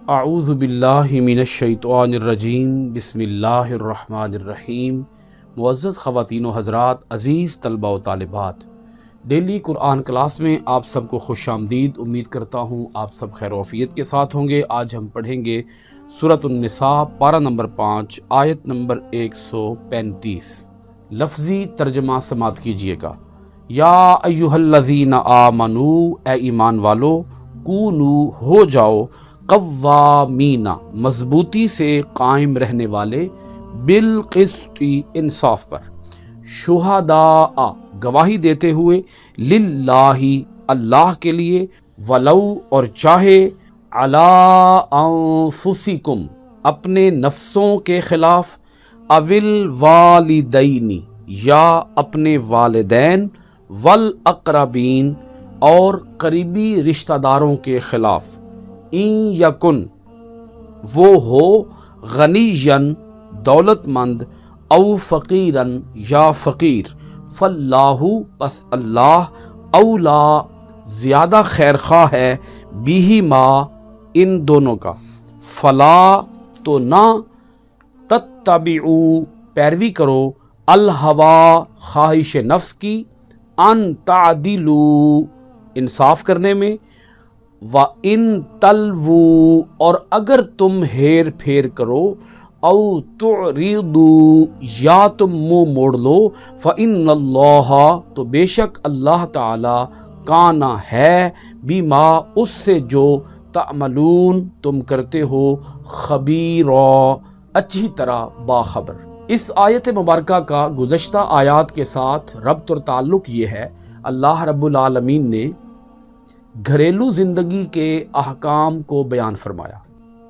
اعوذ باللہ من الشیطان الرجیم بسم اللہ الرحمن الرحیم۔ معزز خواتین و حضرات، عزیز طلبہ و طالبات، ڈیلی قرآن کلاس میں آپ سب کو خوش آمدید۔ امید کرتا ہوں آپ سب خیر و عافیت کے ساتھ ہوں گے۔ آج ہم پڑھیں گے سورۃ النساء پارہ نمبر 5 آیت نمبر 135۔ لفظی ترجمہ سماعت کیجئے گا۔ یا ایھا الذین آمنوا، اے ایمان والو، کونو ہو جاؤ، قوامین مضبوطی سے قائم رہنے والے، بالقسط انصاف پر، شہداء گواہی دیتے ہوئے، للہ اللہ کے لیے، ولو اور چاہے، علی انفسکم اپنے نفسوں کے خلاف، اول والدین یا اپنے والدین، والاقربین اور قریبی رشتہ داروں کے خلاف، ان یکن وہ ہو، غنیًا دولت مند، او فقیراً یا فقیر، فاللہ پس اللہ، اولا زیادہ خیر خواہ ہے، بہما ان دونوں کا، فلا تو نہ، تتبعوا پیروی کرو، الہوا خواہش نفس کی، ان تعدلوا انصاف کرنے میں، وَإِن تَلْوُوا اور اگر تم ہیر پھیر کرو، او تعرضوا یا تم منہ موڑ لو، فَإِنَّ اللَّهَ تو بے شک اللہ تعالی، کان ہے، بما اس سے جو، تعملون تم کرتے ہو، خبیرا اچھی طرح باخبر۔ اس آیت مبارکہ کا گزشتہ آیات کے ساتھ ربط اور تعلق یہ ہے، اللہ رب العالمین نے گھریلو زندگی کے احکام کو بیان فرمایا۔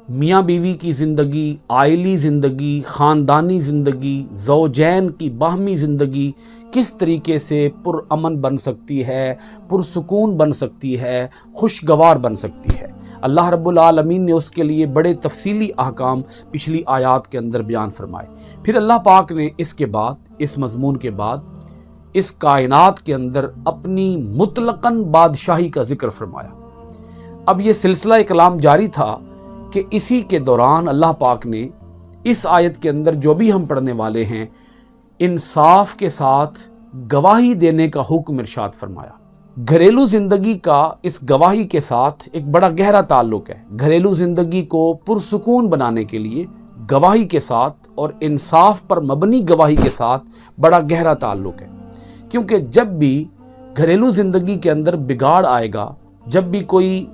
میاں بیوی کی زندگی، عائلی زندگی، خاندانی زندگی، زوجین کی باہمی زندگی کس طریقے سے پرامن بن سکتی ہے، پرسکون بن سکتی ہے، خوشگوار بن سکتی ہے۔ اللہ رب العالمین نے اس کے لیے بڑے تفصیلی احکام پچھلی آیات کے اندر بیان فرمائے۔ پھر اللہ پاک نے اس کے بعد، اس مضمون کے بعد، اس کائنات کے اندر اپنی مطلقاً بادشاہی کا ذکر فرمایا۔ اب یہ سلسلہ کلام جاری تھا کہ اسی کے دوران اللہ پاک نے اس آیت کے اندر جو بھی ہم پڑھنے والے ہیں، انصاف کے ساتھ گواہی دینے کا حکم ارشاد فرمایا۔ گھریلو زندگی کا اس گواہی کے ساتھ ایک بڑا گہرا تعلق ہے۔ گھریلو زندگی کو پرسکون بنانے کے لیے گواہی کے ساتھ اور انصاف پر مبنی گواہی کے ساتھ بڑا گہرا تعلق ہے، کیونکہ جب بھی گھریلو زندگی کے اندر بگاڑ آئے گا، جب بھی کوئی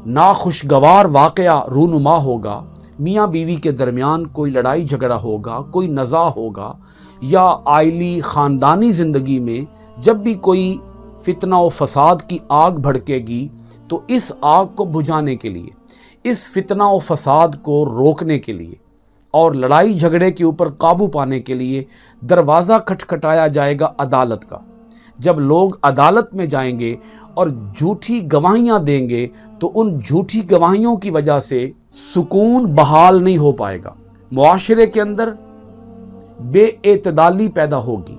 ناخوشگوار واقعہ رونما ہوگا، میاں بیوی کے درمیان کوئی لڑائی جھگڑا ہوگا، کوئی نزاع ہوگا، یا عائلی خاندانی زندگی میں جب بھی کوئی فتنہ و فساد کی آگ بھڑکے گی، تو اس آگ کو بجھانے کے لیے، اس فتنہ و فساد کو روکنے کے لیے اور لڑائی جھگڑے کے اوپر قابو پانے کے لیے دروازہ کھٹکھٹایا جائے گا عدالت کا۔ جب لوگ عدالت میں جائیں گے اور جھوٹی گواہیاں دیں گے، تو ان جھوٹی گواہیوں کی وجہ سے سکون بحال نہیں ہو پائے گا۔ معاشرے کے اندر بے اعتدالی پیدا ہوگی،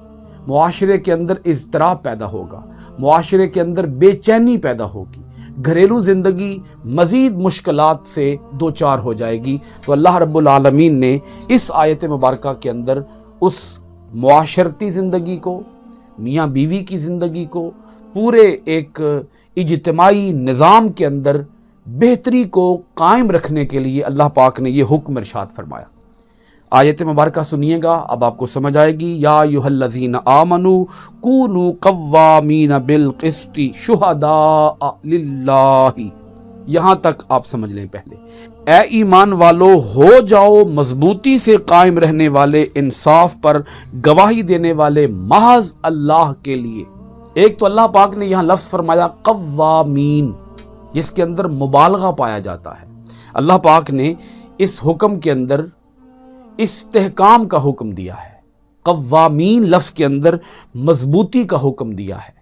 معاشرے کے اندر اضطراب پیدا ہوگا، معاشرے کے اندر بے چینی پیدا ہوگی، گھریلو زندگی مزید مشکلات سے دوچار ہو جائے گی۔ تو اللہ رب العالمین نے اس آیت مبارکہ کے اندر اس معاشرتی زندگی کو، میاں بیوی کی زندگی کو، پورے ایک اجتماعی نظام کے اندر بہتری کو قائم رکھنے کے لیے اللہ پاک نے یہ حکم ارشاد فرمایا۔ آیت مبارکہ سنیے گا، اب آپ کو سمجھ آئے گی۔ یا ایھا الذین آمنوا کونوا قوامین بالقسط شہداء للہ، یہاں تک آپ سمجھ لیں پہلے۔ اے ایمان والو، ہو جاؤ مضبوطی سے قائم رہنے والے، انصاف پر گواہی دینے والے، محض اللہ کے لیے۔ ایک تو اللہ پاک نے یہاں لفظ فرمایا قوامین، جس کے اندر مبالغہ پایا جاتا ہے۔ اللہ پاک نے اس حکم کے اندر استحکام کا حکم دیا ہے۔ قوامین لفظ کے اندر مضبوطی کا حکم دیا ہے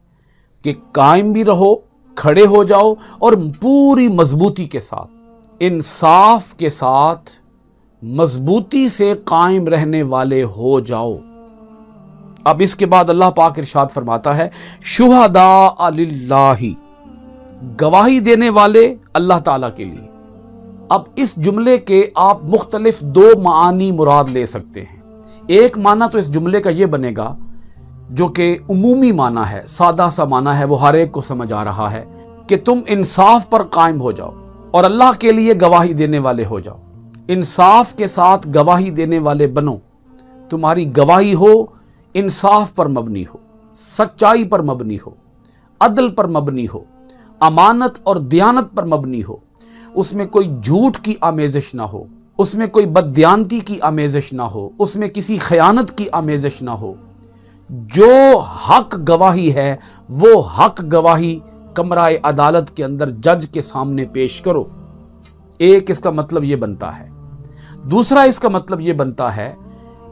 کہ قائم بھی رہو، کھڑے ہو جاؤ، اور پوری مضبوطی کے ساتھ، انصاف کے ساتھ مضبوطی سے قائم رہنے والے ہو جاؤ۔ اب اس کے بعد اللہ پاک ارشاد فرماتا ہے، شہداء للہ، گواہی دینے والے اللہ تعالیٰ کے لیے، اب اس جملے کے آپ مختلف دو معانی مراد لے سکتے ہیں. ایک معنی تو اس جملے کا یہ بنے گا جو کہ عمومی معنی ہے، سادہ سا معنی ہے، وہ ہر ایک کو سمجھ آ رہا ہے کہ تم انصاف پر قائم ہو جاؤ اور اللہ کے لیے گواہی دینے والے ہو جاؤ. انصاف کے ساتھ گواہی دینے والے بنو. تمہاری گواہی ہو انصاف پر مبنی ہو، سچائی پر مبنی ہو، عدل پر مبنی ہو، امانت اور دیانت پر مبنی ہو. اس میں کوئی جھوٹ کی آمیزش نہ ہو، اس میں کوئی بددیانتی کی آمیزش نہ ہو، اس میں کسی خیانت کی آمیزش نہ ہو. جو حق گواہی ہے وہ حق گواہی کمرہ عدالت کے اندر جج کے سامنے پیش کرو. ایک اس کا مطلب یہ بنتا ہے. دوسرا اس کا مطلب یہ بنتا ہے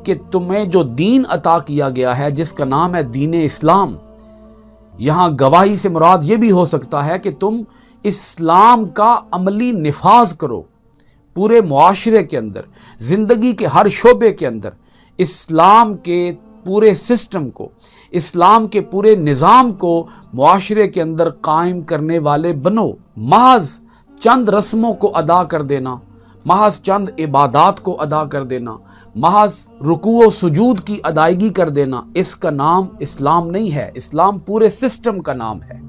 کہ تمہیں جو دین عطا کیا گیا ہے جس کا نام ہے دین اسلام، یہاں گواہی سے مراد یہ بھی ہو سکتا ہے کہ تم اسلام کا عملی نفاذ کرو. پورے معاشرے کے اندر، زندگی کے ہر شعبے کے اندر اسلام کے پورے سسٹم کو، اسلام کے پورے نظام کو معاشرے کے اندر قائم کرنے والے بنو. محض چند رسموں کو ادا کر دینا، محض چند عبادات کو ادا کر دینا، محض رکوع و سجود کی ادائیگی کر دینا، اس کا نام اسلام نہیں ہے. اسلام پورے سسٹم کا نام ہے.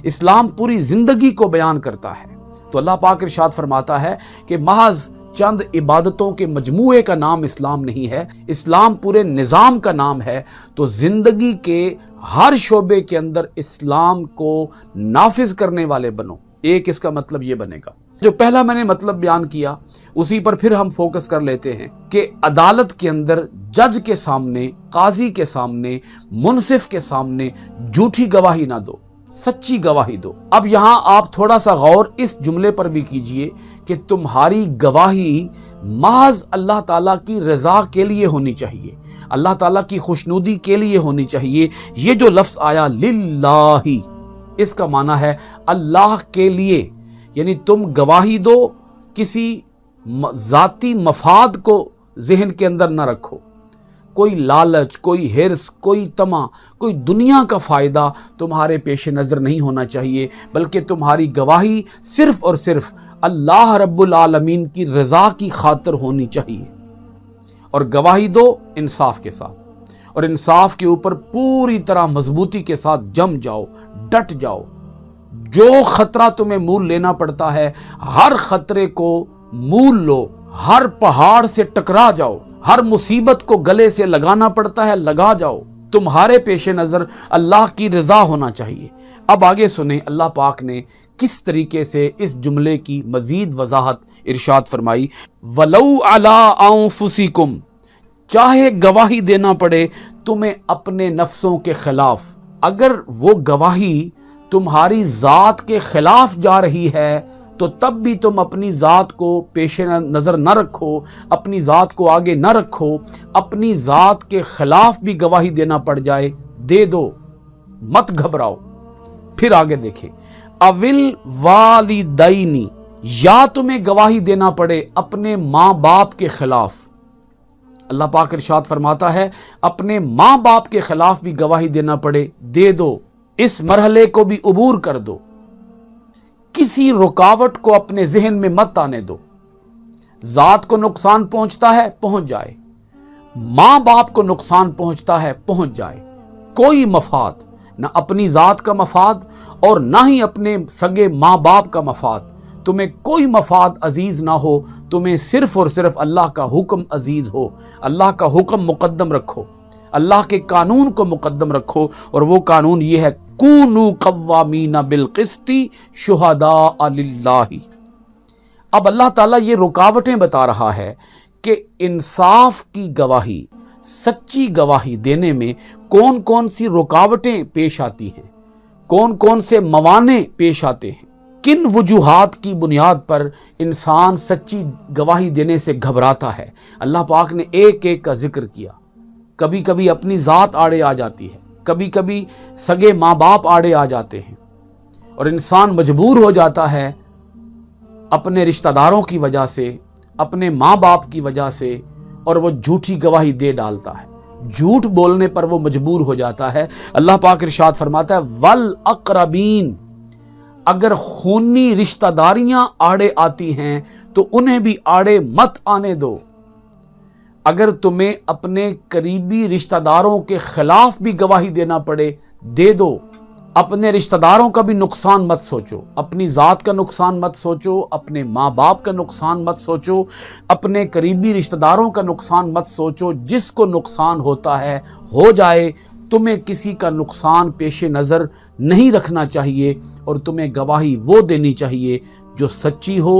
اسلام پوری زندگی کو بیان کرتا ہے. تو اللہ پاک ارشاد فرماتا ہے کہ محض چند عبادتوں کے مجموعے کا نام اسلام نہیں ہے، اسلام پورے نظام کا نام ہے. تو زندگی کے ہر شعبے کے اندر اسلام کو نافذ کرنے والے بنو. ایک اس کا مطلب یہ بنے گا. جو پہلا میں نے مطلب بیان کیا اسی پر پھر ہم فوکس کر لیتے ہیں کہ عدالت کے اندر جج کے سامنے، قاضی کے سامنے، منصف کے سامنے جھوٹی گواہی نہ دو، سچی گواہی دو. اب یہاں آپ تھوڑا سا غور اس جملے پر بھی کیجئے کہ تمہاری گواہی محض اللہ تعالیٰ کی رضا کے لیے ہونی چاہیے، اللہ تعالیٰ کی خوشنودی کے لیے ہونی چاہیے. یہ جو لفظ آیا للہ، اس کا معنی ہے اللہ کے لیے. یعنی تم گواہی دو، کسی ذاتی مفاد کو ذہن کے اندر نہ رکھو. کوئی لالچ، کوئی حرص، کوئی طمع، کوئی دنیا کا فائدہ تمہارے پیش نظر نہیں ہونا چاہیے، بلکہ تمہاری گواہی صرف اور صرف اللہ رب العالمین کی رضا کی خاطر ہونی چاہیے. اور گواہی دو انصاف کے ساتھ، اور انصاف کے اوپر پوری طرح مضبوطی کے ساتھ جم جاؤ، ڈٹ جاؤ. جو خطرہ تمہیں مول لینا پڑتا ہے ہر خطرے کو مول لو، ہر پہاڑ سے ٹکرا جاؤ، ہر مصیبت کو گلے سے لگانا پڑتا ہے لگا جاؤ. تمہارے پیش نظر اللہ کی رضا ہونا چاہیے. اب آگے سنیں اللہ پاک نے کس طریقے سے اس جملے کی مزید وضاحت ارشاد فرمائی. وَلَوْ عَلَىٰ أَنفُسِكُمْ، چاہے گواہی دینا پڑے تمہیں اپنے نفسوں کے خلاف. اگر وہ گواہی تمہاری ذات کے خلاف جا رہی ہے تو تب بھی تم اپنی ذات کو پیش نظر نہ رکھو، اپنی ذات کو آگے نہ رکھو. اپنی ذات کے خلاف بھی گواہی دینا پڑ جائے دے دو، مت گھبراؤ. پھر آگے دیکھیں، اول والدینی، یا تمہیں گواہی دینا پڑے اپنے ماں باپ کے خلاف. اللہ پاک ارشاد فرماتا ہے اپنے ماں باپ کے خلاف بھی گواہی دینا پڑے دے دو. اس مرحلے کو بھی عبور کر دو. کسی رکاوٹ کو اپنے ذہن میں مت آنے دو. ذات کو نقصان پہنچتا ہے پہنچ جائے، ماں باپ کو نقصان پہنچتا ہے پہنچ جائے. کوئی مفاد، نہ اپنی ذات کا مفاد اور نہ ہی اپنے سگے ماں باپ کا مفاد. تمہیں کوئی مفاد عزیز نہ ہو، تمہیں صرف اور صرف اللہ کا حکم عزیز ہو. اللہ کا حکم مقدم رکھو، اللہ کے قانون کو مقدم رکھو. اور وہ قانون یہ ہے کونوا قوامین بالقسط شہداء للہ. اب اللہ تعالیٰ یہ رکاوٹیں بتا رہا ہے کہ انصاف کی گواہی، سچی گواہی دینے میں کون کون سی رکاوٹیں پیش آتی ہیں، کون کون سے موانع پیش آتے ہیں، کن وجوہات کی بنیاد پر انسان سچی گواہی دینے سے گھبراتا ہے. اللہ پاک نے ایک ایک کا ذکر کیا. کبھی کبھی اپنی ذات آڑے آ جاتی ہے، کبھی کبھی سگے ماں باپ آڑے آ جاتے ہیں، اور انسان مجبور ہو جاتا ہے اپنے رشتہ داروں کی وجہ سے، اپنے ماں باپ کی وجہ سے، اور وہ جھوٹی گواہی دے ڈالتا ہے. جھوٹ بولنے پر وہ مجبور ہو جاتا ہے. اللہ پاک ارشاد فرماتا ہے وَالْأَقْرَبِينَ، اگر خونی رشتہ داریاں آڑے آتی ہیں تو انہیں بھی آڑے مت آنے دو۔ اگر تمہیں اپنے قریبی رشتہ داروں کے خلاف بھی گواہی دینا پڑے دے دو۔ اپنے رشتہ داروں کا بھی نقصان مت سوچو، اپنی ذات کا نقصان مت سوچو، اپنے ماں باپ کا نقصان مت سوچو، اپنے قریبی رشتہ داروں کا نقصان مت سوچو۔ جس کو نقصان ہوتا ہے ہو جائے، تمہیں کسی کا نقصان پیش نظر نہیں رکھنا چاہیے، اور تمہیں گواہی وہ دینی چاہیے جو سچی ہو،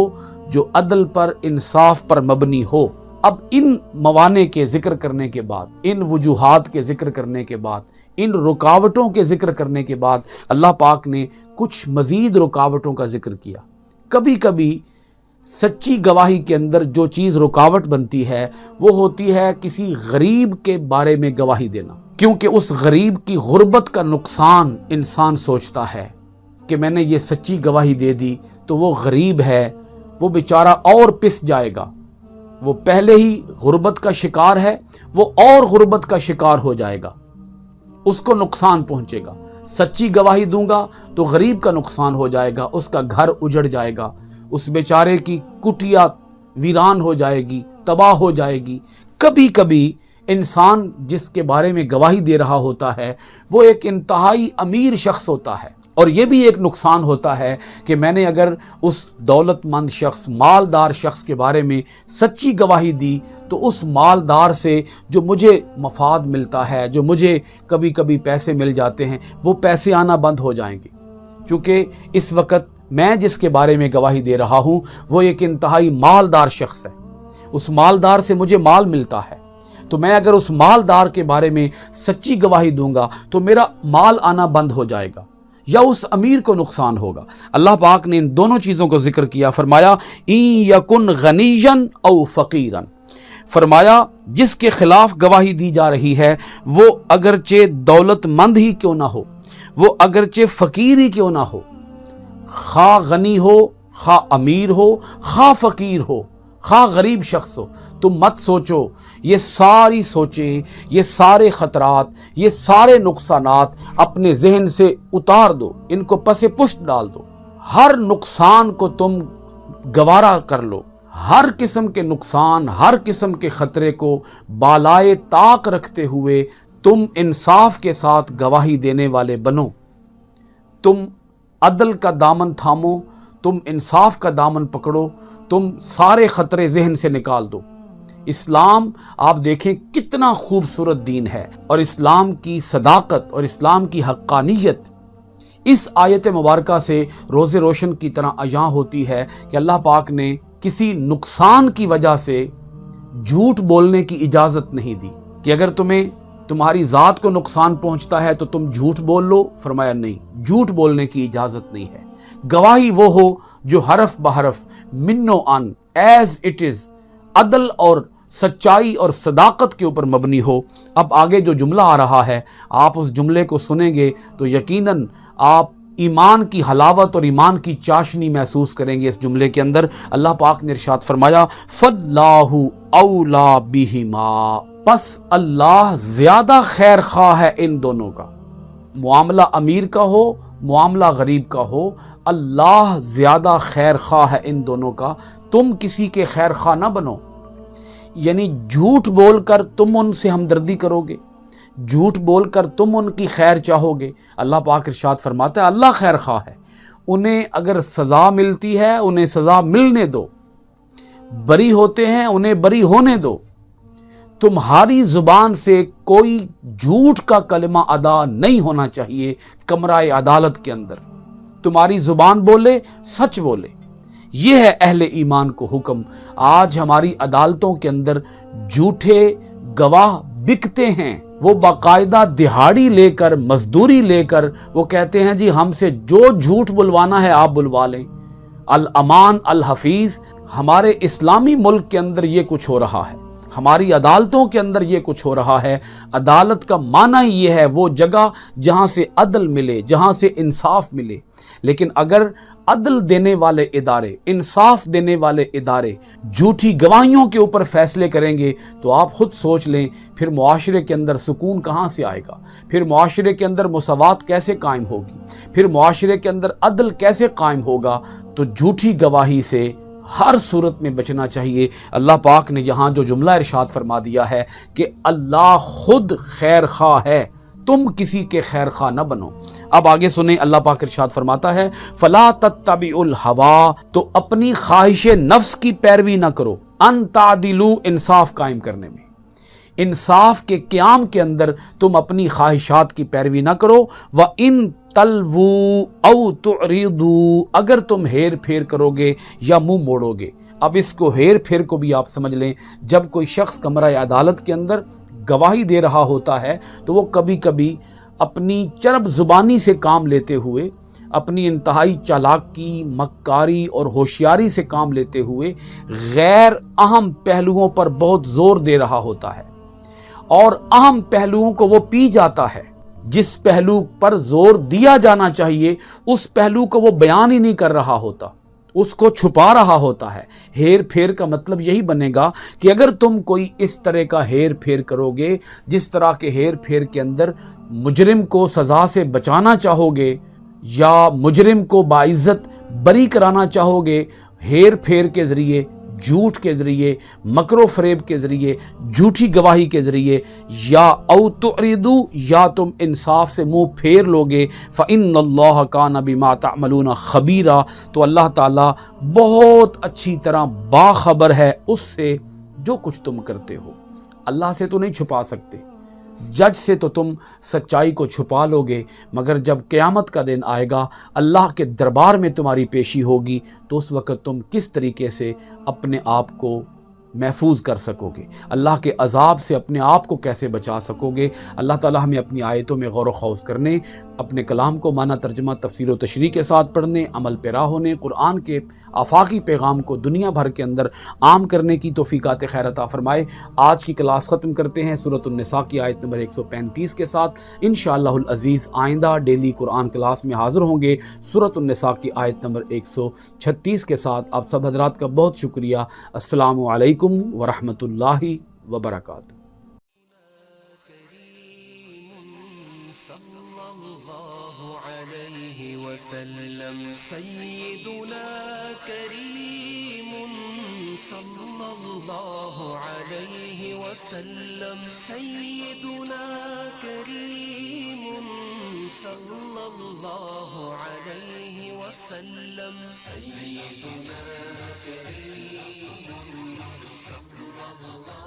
جو عدل پر انصاف پر مبنی ہو۔ اب ان موانع کے ذکر کرنے کے بعد، ان وجوہات کے ذکر کرنے کے بعد، ان رکاوٹوں کے ذکر کرنے کے بعد اللہ پاک نے کچھ مزید رکاوٹوں کا ذکر کیا۔ کبھی کبھی سچی گواہی کے اندر جو چیز رکاوٹ بنتی ہے وہ ہوتی ہے کسی غریب کے بارے میں گواہی دینا، کیونکہ اس غریب کی غربت کا نقصان انسان سوچتا ہے کہ میں نے یہ سچی گواہی دے دی تو وہ غریب ہے، وہ بیچارہ اور پس جائے گا، وہ پہلے ہی غربت کا شکار ہے، وہ اور غربت کا شکار ہو جائے گا، اس کو نقصان پہنچے گا۔ سچی گواہی دوں گا تو غریب کا نقصان ہو جائے گا، اس کا گھر اجڑ جائے گا، اس بیچارے کی کٹیا ویران ہو جائے گی، تباہ ہو جائے گی۔ کبھی کبھی انسان جس کے بارے میں گواہی دے رہا ہوتا ہے وہ ایک انتہائی امیر شخص ہوتا ہے، اور یہ بھی ایک نقصان ہوتا ہے کہ میں نے اگر اس دولت مند شخص، مالدار شخص کے بارے میں سچی گواہی دی تو اس مالدار سے جو مجھے مفاد ملتا ہے، جو مجھے کبھی کبھی پیسے مل جاتے ہیں، وہ پیسے آنا بند ہو جائیں گے، کیونکہ اس وقت میں جس کے بارے میں گواہی دے رہا ہوں وہ ایک انتہائی مالدار شخص ہے، اس مالدار سے مجھے مال ملتا ہے، تو میں اگر اس مالدار کے بارے میں سچی گواہی دوں گا تو میرا مال آنا بند ہو جائے گا، یا اس امیر کو نقصان ہوگا۔ اللہ پاک نے ان دونوں چیزوں کو ذکر کیا، فرمایا این یکن غنیا او فقیرا، فرمایا جس کے خلاف گواہی دی جا رہی ہے وہ اگرچہ دولت مند ہی کیوں نہ ہو، وہ اگرچہ فقیر ہی کیوں نہ ہو، خواہ غنی ہو، خواہ امیر ہو، خواہ فقیر ہو، خواہ غریب شخص ہو، تم مت سوچو، یہ ساری سوچیں، یہ سارے خطرات، یہ سارے نقصانات اپنے ذہن سے اتار دو، ان کو پس پشت ڈال دو، ہر نقصان کو تم گوارا کر لو، ہر قسم کے نقصان، ہر قسم کے خطرے کو بالائے طاق رکھتے ہوئے تم انصاف کے ساتھ گواہی دینے والے بنو، تم عدل کا دامن تھامو، تم انصاف کا دامن پکڑو، تم سارے خطرے ذہن سے نکال دو۔ اسلام آپ دیکھیں کتنا خوبصورت دین ہے، اور اسلام کی صداقت اور اسلام کی حقانیت اس آیت مبارکہ سے روز روشن کی طرح عیاں ہوتی ہے کہ اللہ پاک نے کسی نقصان کی وجہ سے جھوٹ بولنے کی اجازت نہیں دی کہ اگر تمہیں تمہاری ذات کو نقصان پہنچتا ہے تو تم جھوٹ بول لو، فرمایا نہیں، جھوٹ بولنے کی اجازت نہیں ہے۔ گواہی وہ ہو جو حرف بحرف منو ان ایز اٹ از عدل اور سچائی اور صداقت کے اوپر مبنی ہو۔ اب آگے جو جملہ آ رہا ہے آپ اس جملے کو سنیں گے تو یقیناً آپ ایمان کی حلاوت اور ایمان کی چاشنی محسوس کریں گے۔ اس جملے کے اندر اللہ پاک نے ارشاد فرمایا فاللہ اولا بہما، پس اللہ زیادہ خیر خواہ ہے ان دونوں کا، معاملہ امیر کا ہو معاملہ غریب کا ہو، اللہ زیادہ خیر خواہ ہے ان دونوں کا، تم کسی کے خیر خواہ نہ بنو، یعنی جھوٹ بول کر تم ان سے ہمدردی کرو گے، جھوٹ بول کر تم ان کی خیر چاہو گے۔ اللہ پاک ارشاد فرماتا ہے اللہ خیر خواہ ہے، انہیں اگر سزا ملتی ہے انہیں سزا ملنے دو، بری ہوتے ہیں انہیں بری ہونے دو، تمہاری زبان سے کوئی جھوٹ کا کلمہ ادا نہیں ہونا چاہیے کمرہ عدالت کے اندر، تمہاری زبان بولے سچ بولے، یہ ہے اہل ایمان کو حکم۔ آج ہماری عدالتوں کے اندر جھوٹے گواہ بکتے ہیں، وہ باقاعدہ دہاڑی لے کر مزدوری لے کر وہ کہتے ہیں جی ہم سے جو جھوٹ بلوانا ہے آپ بلوا لیں۔ الامان الحفیظ، ہمارے اسلامی ملک کے اندر یہ کچھ ہو رہا ہے، ہماری عدالتوں کے اندر یہ کچھ ہو رہا ہے۔ عدالت کا معنی یہ ہے وہ جگہ جہاں سے عدل ملے، جہاں سے انصاف ملے، لیکن اگر عدل دینے والے ادارے، انصاف دینے والے ادارے جھوٹی گواہیوں کے اوپر فیصلے کریں گے تو آپ خود سوچ لیں پھر معاشرے کے اندر سکون کہاں سے آئے گا، پھر معاشرے کے اندر مساوات کیسے قائم ہوگی، پھر معاشرے کے اندر عدل کیسے قائم ہوگا۔ تو جھوٹی گواہی سے ہر صورت میں بچنا چاہیے۔ اللہ پاک نے یہاں جو جملہ ارشاد فرما دیا ہے کہ اللہ خود خیر خواہ ہے، تم کسی کے خیر خواہ نہ بنو۔ اب آگے سنیں، اللہ پاک ارشاد فرماتا ہے فَلَا تَتَّبِعُوا الْهَوَىٰ، تو اپنی خواہش نفس کی پیروی نہ کرو، ان تعدلوا، انصاف قائم کرنے میں، انصاف کے قیام کے اندر تم اپنی خواہشات کی پیروی نہ کرو۔ وَإِن تَلْوُوا أَوْ تُعْرِضُوا، اگر تم ہیر پھیر کرو گے یا منہ موڑو گے۔ اب اس کو ہیر پھیر کو بھی آپ سمجھ لیں، جب کوئی شخص کمرہ عدالت کے اندر گواہی دے رہا ہوتا ہے تو وہ کبھی کبھی اپنی چرب زبانی سے کام لیتے ہوئے، اپنی انتہائی چالاکی، مکاری اور ہوشیاری سے کام لیتے ہوئے غیر اہم پہلوؤں پر بہت زور دے رہا ہوتا ہے، اور اہم پہلوؤں کو وہ پی جاتا ہے۔ جس پہلو پر زور دیا جانا چاہیے اس پہلو کو وہ بیان ہی نہیں کر رہا ہوتا، اس کو چھپا رہا ہوتا ہے۔ ہیر پھیر کا مطلب یہی بنے گا کہ اگر تم کوئی اس طرح کا ہیر پھیر کرو گے، جس طرح کے ہیر پھیر کے اندر مجرم کو سزا سے بچانا چاہو گے یا مجرم کو باعزت بری کرانا چاہو گے، ہیر پھیر کے ذریعے، جھوٹ کے ذریعے، مکر و فریب کے ذریعے، جھوٹی گواہی کے ذریعے، یا او تعرضوا، یا تم انصاف سے منہ پھیر لوگے، فإن اللہ کان بما تعملون خبیرا، تو اللہ تعالیٰ بہت اچھی طرح باخبر ہے اس سے جو کچھ تم کرتے ہو۔ اللہ سے تو نہیں چھپا سکتے، جج سے تو تم سچائی کو چھپا لو گے، مگر جب قیامت کا دن آئے گا، اللہ کے دربار میں تمہاری پیشی ہوگی، تو اس وقت تم کس طریقے سے اپنے آپ کو محفوظ کر سکو گے، اللہ کے عذاب سے اپنے آپ کو کیسے بچا سکو گے۔ اللہ تعالیٰ ہمیں اپنی آیتوں میں غور و خوض کرنے، اپنے کلام کو معنی ترجمہ تفسیر و تشریح کے ساتھ پڑھنے، عمل پیرا ہونے، قرآن کے آفاقی پیغام کو دنیا بھر کے اندر عام کرنے کی توفیقات خیر عطا فرمائے۔ آج کی کلاس ختم کرتے ہیں سورۃ النساء کی آیت نمبر 135 کے ساتھ۔ انشاءاللہ العزیز آئندہ ڈیلی قرآن کلاس میں حاضر ہوں گے سورۃ النساء کی آیت نمبر 136 کے ساتھ۔ آپ سب حضرات کا بہت شکریہ۔ السلام علیکم ورحمۃ اللہ وبرکاتہ۔ صلى الله عليه وسلم سيدنا كريم صلى الله عليه وسلم سيدنا كريم صلى الله عليه وسلم سيدنا كريم صلى الله